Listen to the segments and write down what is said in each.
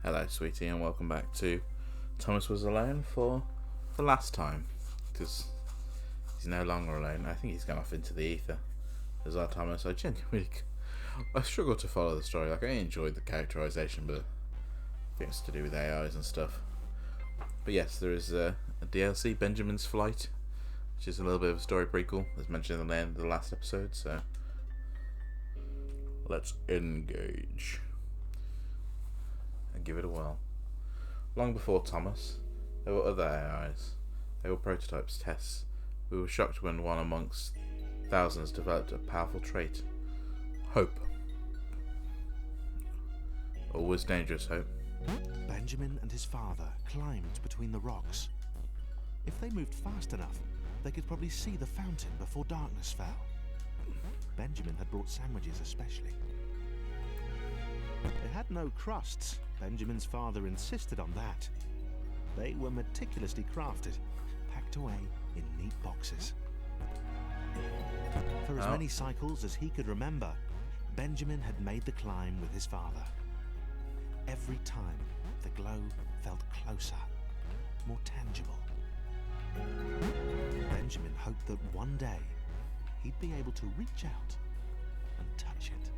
Hello, sweetie, and welcome back to Thomas Was Alone for the last time, because he's no longer alone. I think he's gone off into the ether. As our Thomas, I struggle to follow the story. Like, I enjoyed the characterization, but I think it's to do with AIs and stuff. But yes, there is a DLC, Benjamin's Flight, which is a little bit of a story prequel, as mentioned in the end of the last episode, so let's engage and give it a whirl. Long before Thomas, there were other AIs. They were prototypes, tests. We were shocked when one amongst thousands developed a powerful trait. Hope. Always dangerous hope. Benjamin and his father climbed between the rocks. If they moved fast enough, they could probably see the fountain before darkness fell. Benjamin had brought sandwiches especially. They had no crusts. Benjamin's father insisted on that. They were meticulously crafted, packed away in neat boxes. For as many cycles as he could remember, Benjamin had made the climb with his father. Every time, the glow felt closer, more tangible. Benjamin hoped that one day he'd be able to reach out and touch it.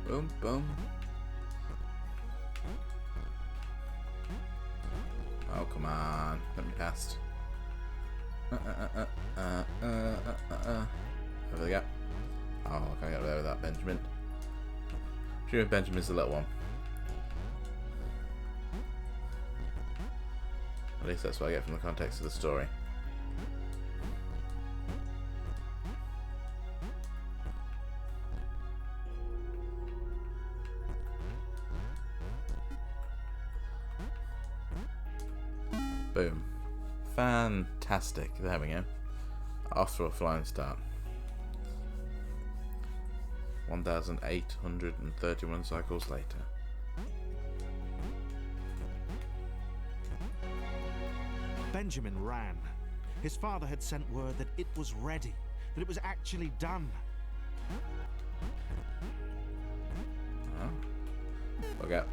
Boom, boom. Oh, come on. Let me past. Over we go. Oh, I can't get there without Benjamin. Presumably Benjamin's the little one. At least that's what I get from the context of the story. Boom. Fantastic. There we go. Off to a flying start. 1,831 cycles later. Benjamin ran. His father had sent word that it was ready, that it was actually done. Look out.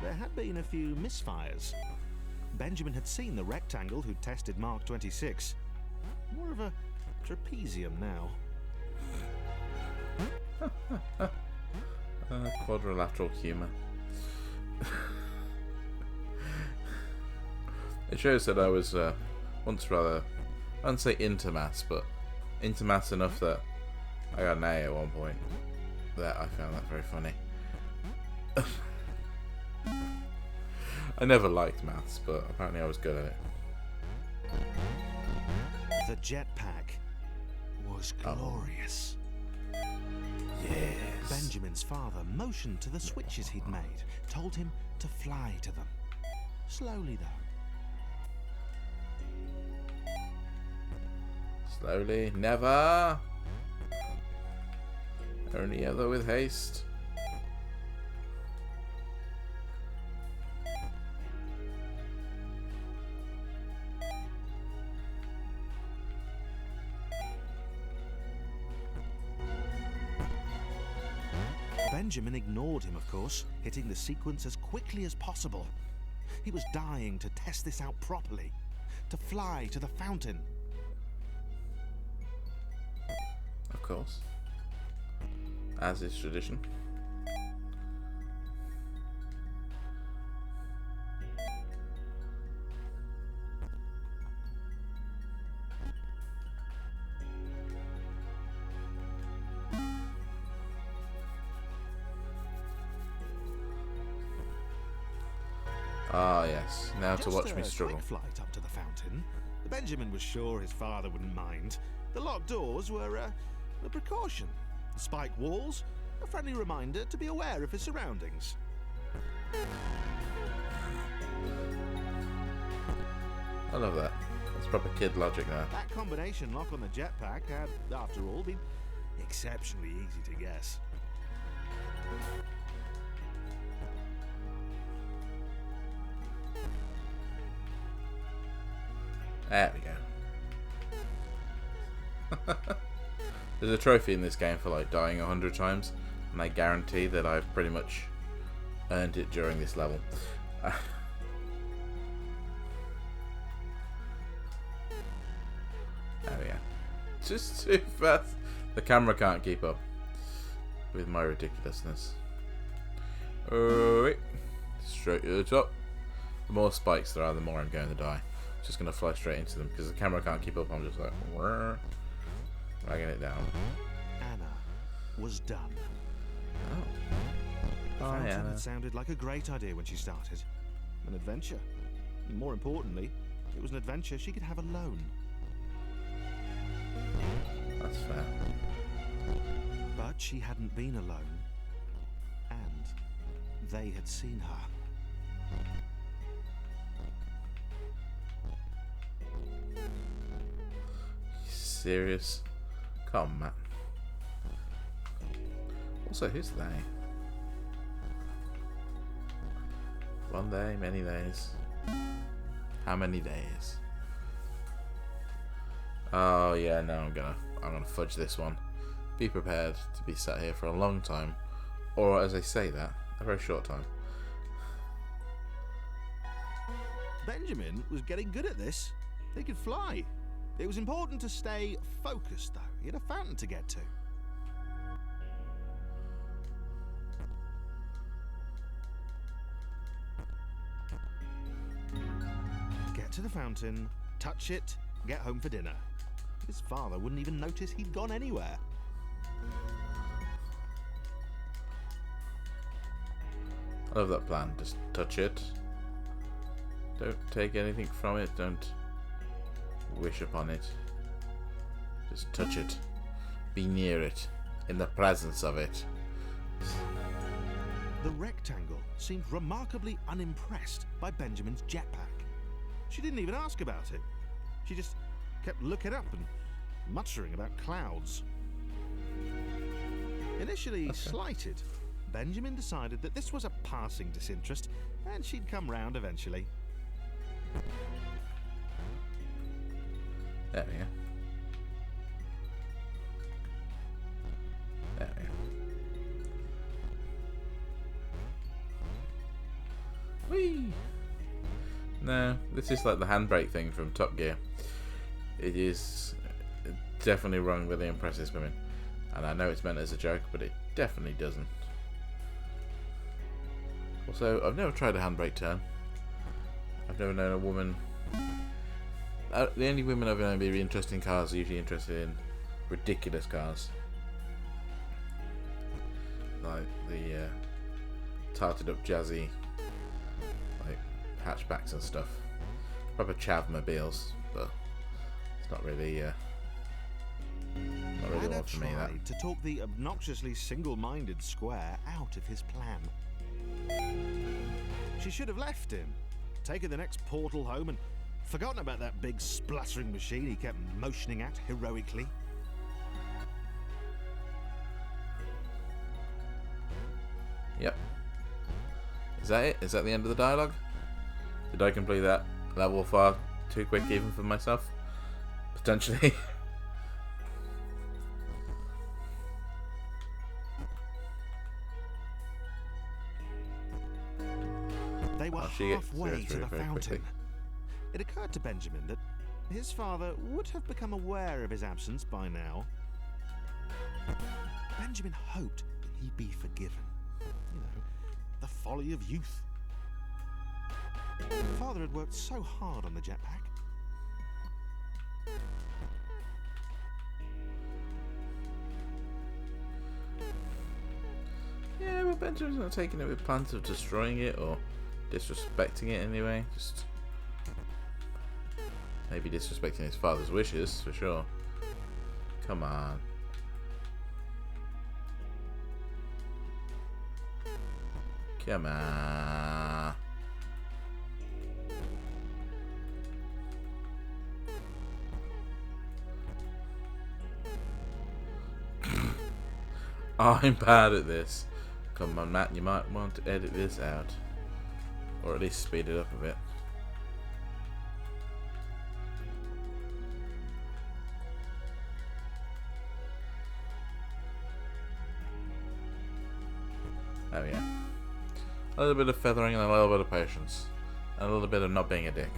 There had been a few misfires. Benjamin had seen the rectangle who tested Mark 26. More of a trapezium now. Quadrilateral humour. It shows that I was once rather, I wouldn't say into maths, but into maths enough that I got an A at one point. That I found that very funny. I never liked maths, but apparently I was good at it. The jetpack was glorious. Yes. Benjamin's father motioned to the switches he'd made, told him to fly to them. Slowly, though. Slowly. Never. Only ever with haste. Benjamin ignored him, of course, hitting the sequence as quickly as possible. He was dying to test this out properly, to fly to the fountain. Of course. As is tradition. Ah, yes. Now to Just watch me a struggle. quick flight up to the fountain. Benjamin was sure his father wouldn't mind. The locked doors were a precaution. The spike walls, a friendly reminder to be aware of his surroundings. I love that. That's proper kid logic there. That combination lock on the jetpack had, after all, been exceptionally easy to guess. There we go. There's a trophy in this game for like dying 100 times, and I guarantee that I've pretty much earned it during this level. There we go. Just too fast. The camera can't keep up with my ridiculousness. Alright. Straight to the top. The more spikes there are, the more I'm going to die. Just going to fly straight into them because the camera can't keep up. I'm just like, dragging it down. Anna was done. Oh. The Hi, fountain Anna. had sounded like a great idea when she started. An adventure. And more importantly, it was an adventure she could have alone. That's fair. But she hadn't been alone. And they had seen her. You serious? Come on, Matt. Also, who's they? One day, many days. How many days? Oh yeah, no, I'm gonna fudge this one. Be prepared to be sat here for a long time, or as I say that, a very short time. Benjamin was getting good at this. They could fly. It was important to stay focused, though. He had a fountain to get to. Get to the fountain, touch it, get home for dinner. His father wouldn't even notice he'd gone anywhere. I love that plan. Just touch it. Don't take anything from it. Don't wish upon it. Just touch it. Be near it. In the presence of it. The rectangle seemed remarkably unimpressed by Benjamin's jetpack. She didn't even ask about it. She just kept looking up and muttering about clouds. Initially slighted, Benjamin decided that this was a passing disinterest and she'd come round eventually. There we go. There we go. Whee! No, this is like the handbrake thing from Top Gear. It is definitely wrong with the impresses women. And I know it's meant as a joke, but it definitely doesn't. Also, I've never tried a handbrake turn. I've never known a woman... the only women I've known be interested in cars are usually interested in ridiculous cars. Like the tarted up jazzy like hatchbacks and stuff. Proper chavmobiles, but it's not really Anna one for me, that. tried to talk the obnoxiously single-minded Square out of his plan. She should have left him, taken the next portal home and forgotten about that big spluttering machine he kept motioning at heroically. Yep. Is that it? Is that the end of the dialogue? Did I complete that level far too quick even for myself? Potentially. They were she gets halfway through it to the very fountain. quickly. It occurred to Benjamin that his father would have become aware of his absence by now. Benjamin hoped that he'd be forgiven. You know, the folly of youth. Father had worked so hard on the jetpack. Yeah, but Benjamin's not taking it with plans of destroying it or disrespecting it anyway. Just maybe disrespecting his father's wishes, for sure. Come on. Come on. I'm bad at this. Come on, Matt, you might want to edit this out. Or at least speed it up a bit. Oh yeah. A little bit of feathering and a little bit of patience. And a little bit of not being a dick.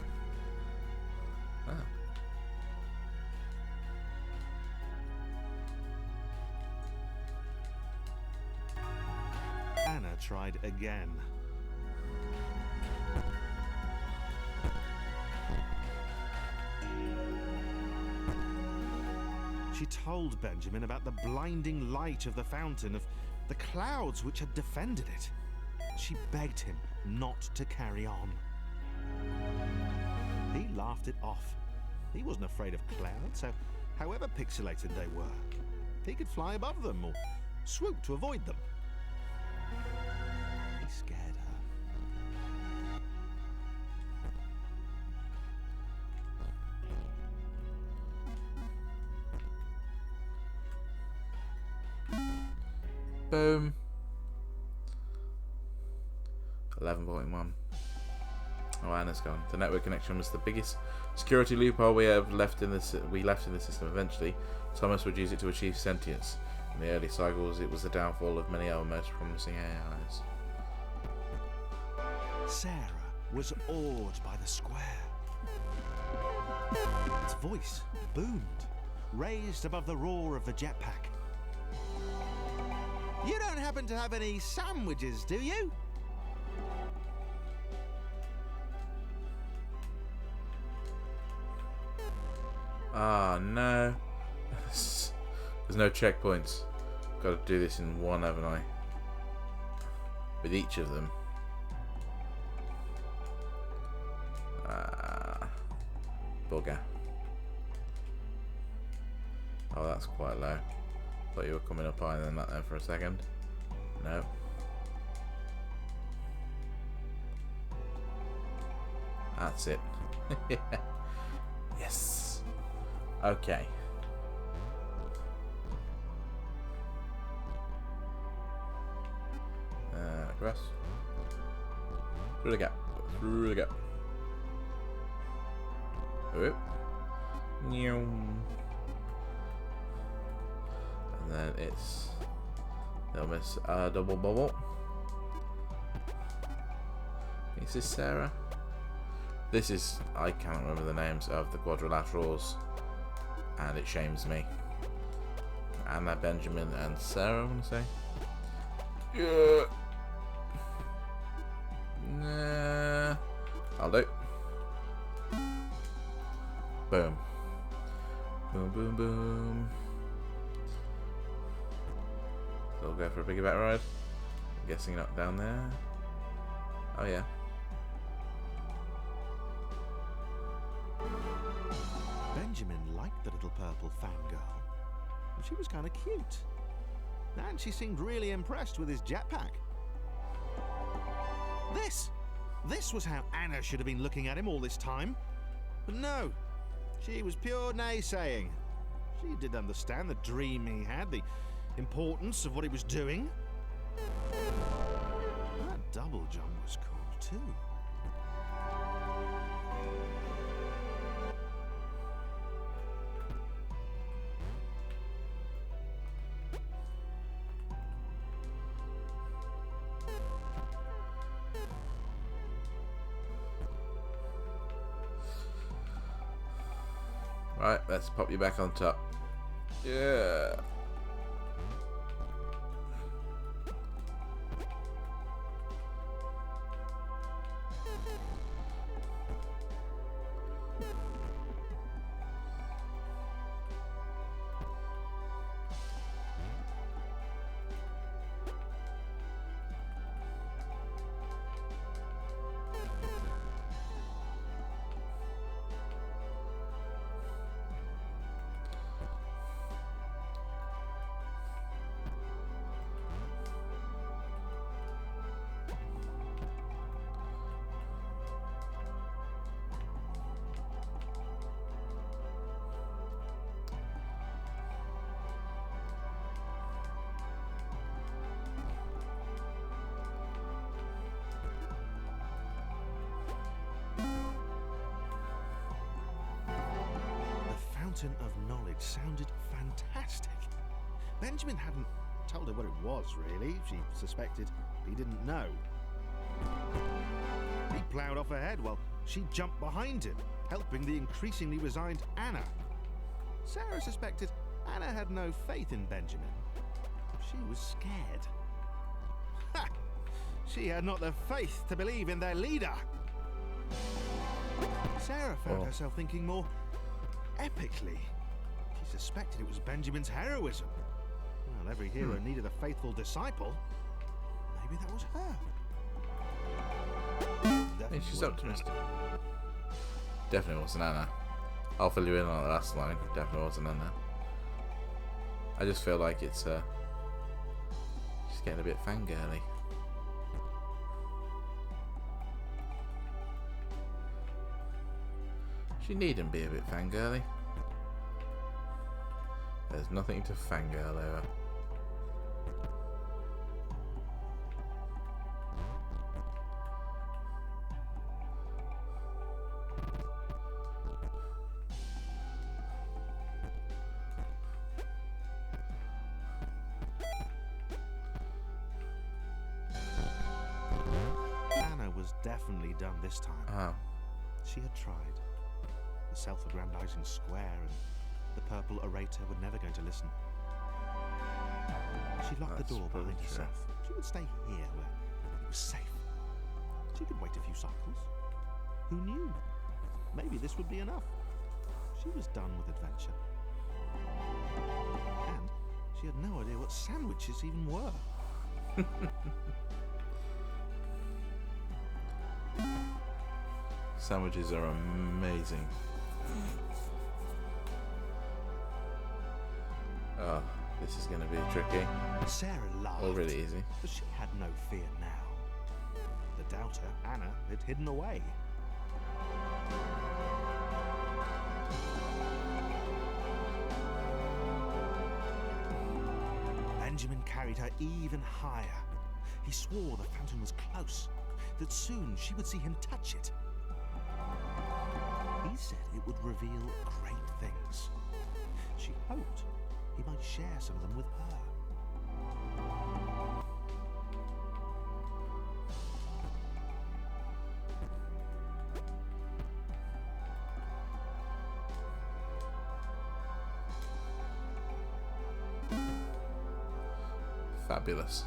Ah. Anna tried again. She told Benjamin about the blinding light of the fountain, of the clouds which had defended it. She begged him not to carry on. He laughed it off. He wasn't afraid of clouds, so however pixelated they were, he could fly above them or swoop to avoid them. He scared her. Boom. 11.1. Oh, Anna's gone. The network connection was the biggest security loophole we left in the system. Eventually, Thomas would use it to achieve sentience. In the early cycles, it was the downfall of many other most promising AIs. Sarah was awed by the square. Its voice boomed, raised above the roar of the jetpack. You don't happen to have any sandwiches, do you? Ah, no. There's no checkpoints. Got to do this in one, haven't I? With each of them. Bugger. Oh, that's quite low. Thought you were coming up higher than that then for a second. No. That's it. Yes. Okay. Across. Through the gap. Through the gap. Whoop. And then it's they'll miss a double bubble. Is this Sarah? This is, I cannot remember the names of the quadrilaterals, and it shames me. Anna, Benjamin, and Sarah, I want to say. Yeah. Nah. I'll do. Boom. Boom, boom, boom. So we'll go for a piggyback ride. I'm guessing not down there. Oh yeah. Benjamin liked the little purple fangirl. She was kind of cute. And she seemed really impressed with his jetpack. This was how Anna should have been looking at him all this time. But no, she was pure naysaying. She did understand the dream he had, the importance of what he was doing. That double jump was cool too. Right, let's pop you back on top. Yeah. fountain of knowledge sounded fantastic. Benjamin hadn't told her what it was, really. She suspected he didn't know. He ploughed off ahead while she jumped behind him, helping the increasingly resigned Anna. Sarah suspected Anna had no faith in Benjamin. She was scared. Ha! She had not the faith to believe in their leader. Sarah found herself thinking more epically. She suspected it was Benjamin's heroism. Well, every hero needed a faithful disciple. Maybe that was her. Hey, she's optimistic. Definitely wasn't Anna. I'll fill you in on the last line. Definitely wasn't Anna. I just feel like it's she's getting a bit fangirly. She needn't be a bit fangirly. There's nothing to fangirl over. Anna was definitely done this time. Oh. She had tried. The self-aggrandizing square and the purple orator were never going to listen. She locked the door behind herself. She would stay here where it was safe. She could wait a few cycles. Who knew? Maybe this would be enough. She was done with adventure. And she had no idea what sandwiches even were. Sandwiches are amazing. Oh, this is going to be tricky. Sarah laughed. Or really easy. But she had no fear now. The doubter, Anna, had hidden away. Benjamin carried her even higher. He swore the fountain was close, that soon she would see him touch it. He said it would reveal great things. She hoped he might share some of them with her. Fabulous.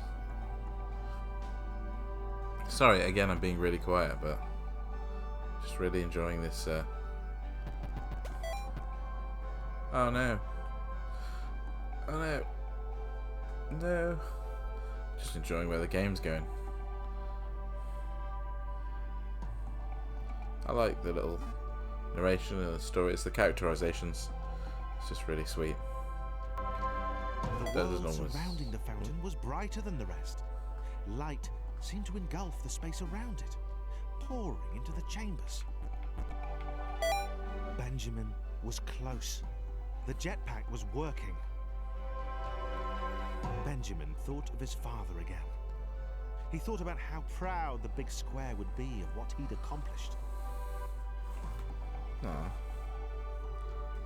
Sorry, again, I'm being really quiet, but just really enjoying this. Oh no. Oh no. No. Just enjoying where the game's going. I like the little narration of the story. It's the characterizations. It's just really sweet. The world surrounding the fountain was brighter than the rest. Light seemed to engulf the space around it, pouring into the chambers. Benjamin was close. The jetpack was working. Benjamin thought of his father again. He thought about how proud the big square would be of what he'd accomplished. Aw.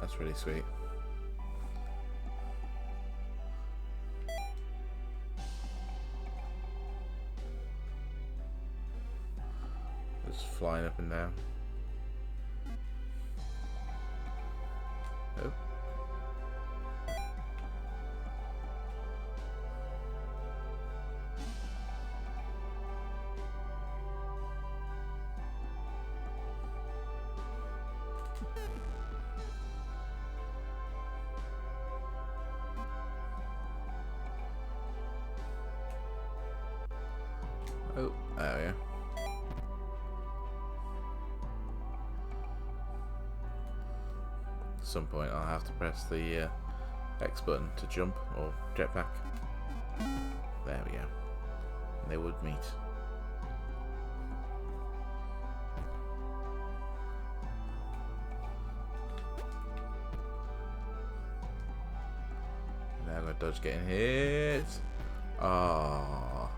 That's really sweet. Just flying up and down. Oh. Oh, there we go. At some point I'll have to press the X button to jump or jetpack. There we go. And they would meet. Now I'm gonna dodge getting hit. Ah,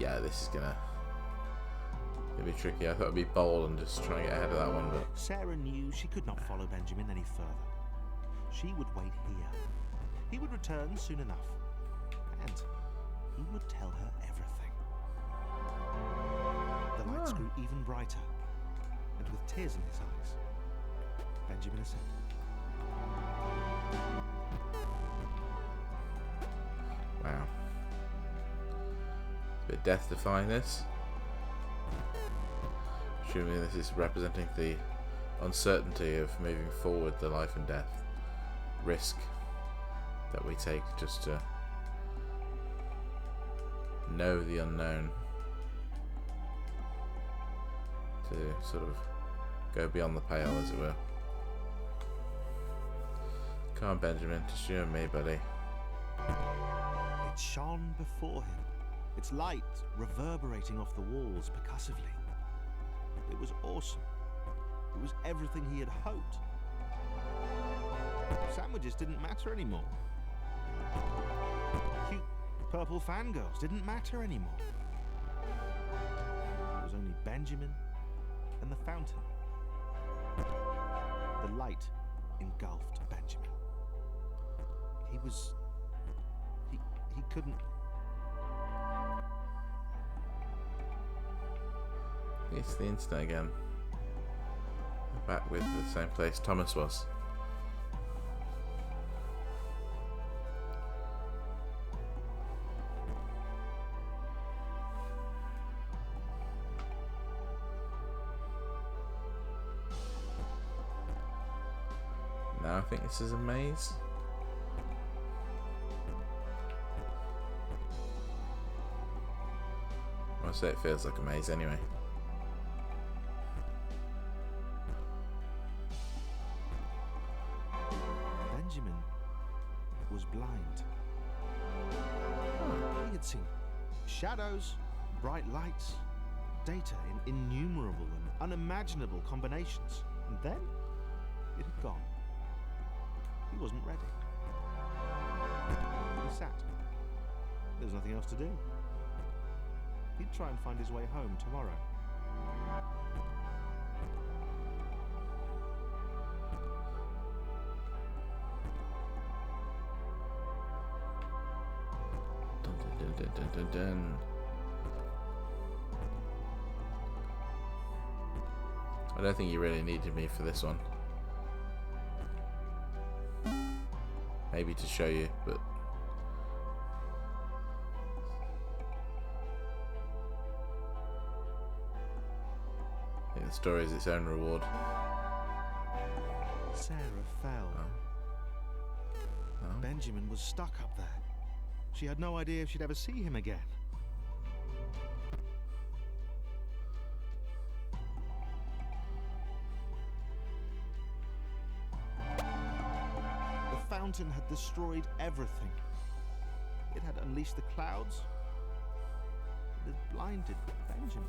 yeah, this is gonna be tricky. I thought it'd be bold and just try and get ahead of that one, but Sarah knew she could not follow Benjamin any further. She would wait here. He would return soon enough, and he would tell her everything. The lights grew even brighter, and with tears in his eyes, Benjamin ascended. Wow. It's a bit death-defying, this. Assuming this is representing the uncertainty of moving forward, the life and death risk that we take just to know the unknown, to sort of go beyond the pale, as it were. Come on, Benjamin, just you and me, buddy. It shone before him, its light reverberating off the walls percussively. It was awesome. It was everything he had hoped. Sandwiches didn't matter anymore. Cute purple fangirls didn't matter anymore. It was only Benjamin and the fountain. The light engulfed Benjamin. He couldn't. It's the internet again. We're back with the same place Thomas was. Now I think this is a maze. I say it feels like a maze anyway. Benjamin was blind. He had seen shadows, bright lights, data in innumerable and unimaginable combinations. And then it had gone. He wasn't ready. He sat. There was nothing else to do. He'd try and find his way home tomorrow. Dun, dun, dun, dun, dun, dun. I don't think you really needed me for this one. Maybe to show you, but I think the story is its own reward. Sarah fell. Oh. Benjamin was stuck up there. She had no idea if she'd ever see him again. The fountain had destroyed everything. It had unleashed the clouds. It had blinded Benjamin.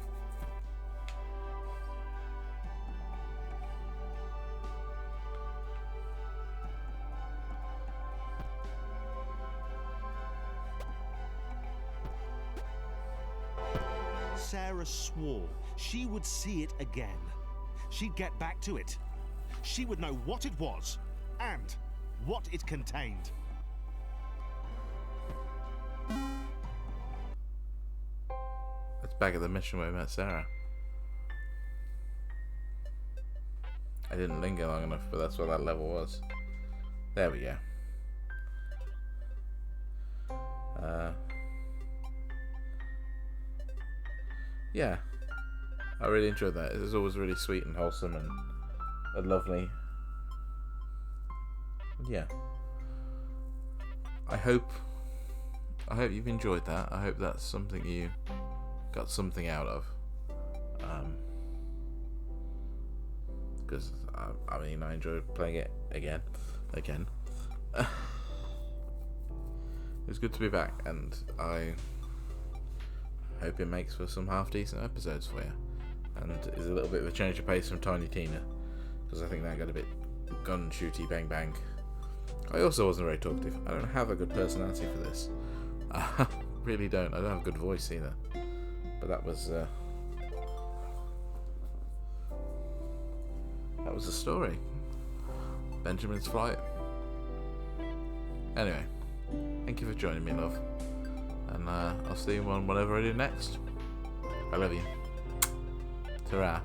Sarah swore she would see it again. She'd get back to it. She would know what it was and what it contained. It's back at the mission where we met Sarah. I didn't linger long enough, but that's what that level was. There we go. Yeah, I really enjoyed that. It was always really sweet and wholesome and lovely. Yeah, I hope you've enjoyed that. I hope that's something you got something out of. Because I mean, I enjoyed playing it again. It was good to be back, and I hope it makes for some half decent episodes for you, and is a little bit of a change of pace from Tiny Tina, because I think that got a bit gun shooty bang bang. I also wasn't very talkative. I don't have a good personality for this. I really don't. I don't have a good voice either. But that was the story. Benjamin's Flight. Anyway, thank you for joining me, love. And I'll see you on whatever I do next. I love you. Ta-ra.